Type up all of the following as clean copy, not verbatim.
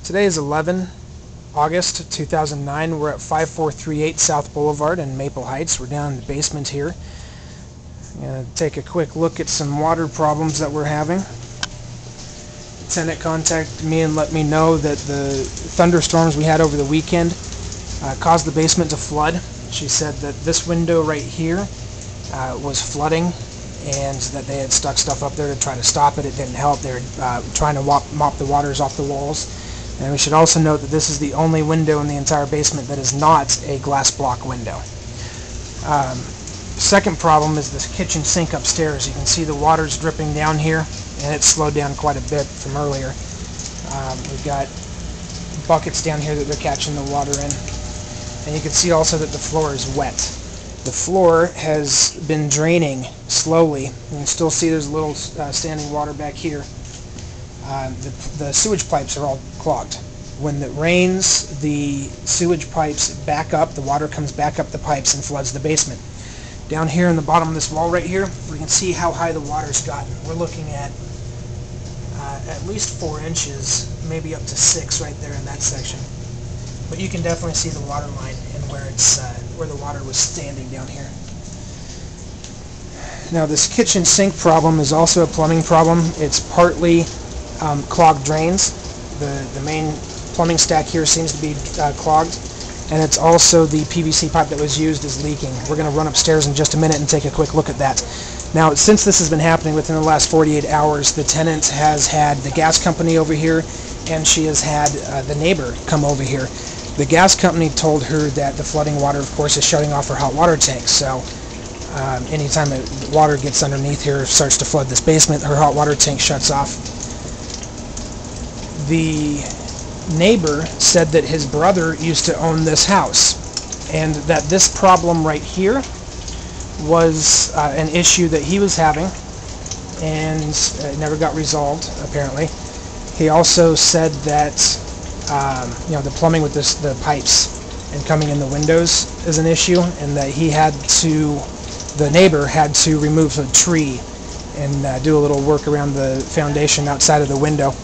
Today is 11 August 2009. We're at 5438 South Boulevard in Maple Heights. We're down in the basement here. I'm going to take a quick look at some water problems that we're having. The tenant contacted me and let me know that the thunderstorms we had over the weekend caused the basement to flood. She said that this window right here was flooding and that they had stuck stuff up there to try to stop it. It didn't help. They were trying to mop the waters off the walls. And we should also note that this is the only window in the entire basement that is not a glass block window. Second problem is this kitchen sink upstairs. You can see the water's dripping down here, and it's slowed down quite a bit from earlier. We've got buckets down here that they're catching the water in. And you can see also that the floor is wet. The floor has been draining slowly. You can still see there's a little standing water back here. The sewage pipes are all clogged. When it rains, the sewage pipes back up, the water comes back up the pipes and floods the basement. Down here in the bottom of this wall right here, we can see how high the water's gotten. We're looking at least 4 inches, maybe up to 6 right there in that section. But you can definitely see the water line and where the water was standing down here. Now this kitchen sink problem is also a plumbing problem. It's partly clogged drains. The main plumbing stack here seems to be clogged, and it's also the PVC pipe that was used is leaking. We're going to run upstairs in just a minute and take a quick look at that. Now, since this has been happening within the last 48 hours, the tenant has had the gas company over here, and she has had the neighbor come over here. The gas company told her that the flooding water, of course, is shutting off her hot water tank. So anytime the water gets underneath here, starts to flood this basement, her hot water tank shuts off. The neighbor said that his brother used to own this house, and that this problem right here was an issue that he was having, and it never got resolved, apparently. He also said that the plumbing with the pipes and coming in the windows is an issue, and that the neighbor had to remove a tree and do a little work around the foundation outside of the window.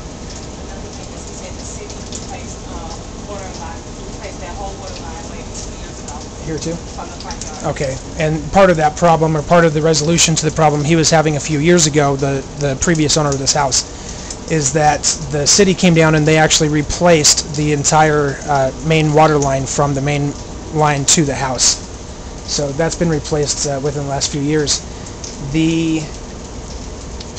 Here too? Okay, and part of that problem, or part of the resolution to the problem he was having a few years ago, the previous owner of this house, is that the city came down and they actually replaced the entire main water line from the main line to the house. So that's been replaced within the last few years. The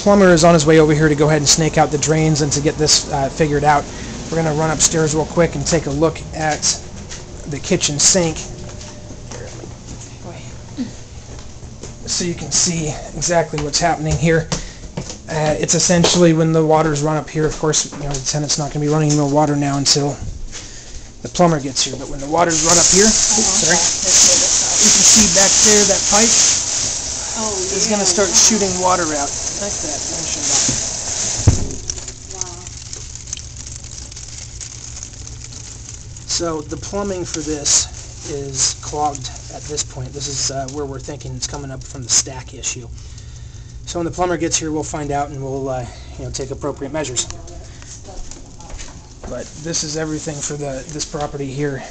plumber is on his way over here to go ahead and snake out the drains and to get this figured out. We're going to run upstairs real quick and take a look at the kitchen sink, so you can see exactly what's happening here. It's essentially when the water's run up here, of course, the tenant's not going to be running no water now until the plumber gets here, but when the water's run up here, sorry, you can see back there that pipe is going to start shooting water out like that. Wow. So the plumbing for this is clogged at this point. This is where we're thinking it's coming up from the stack issue. So when the plumber gets here, we'll find out and we'll take appropriate measures. But this is everything for this property here.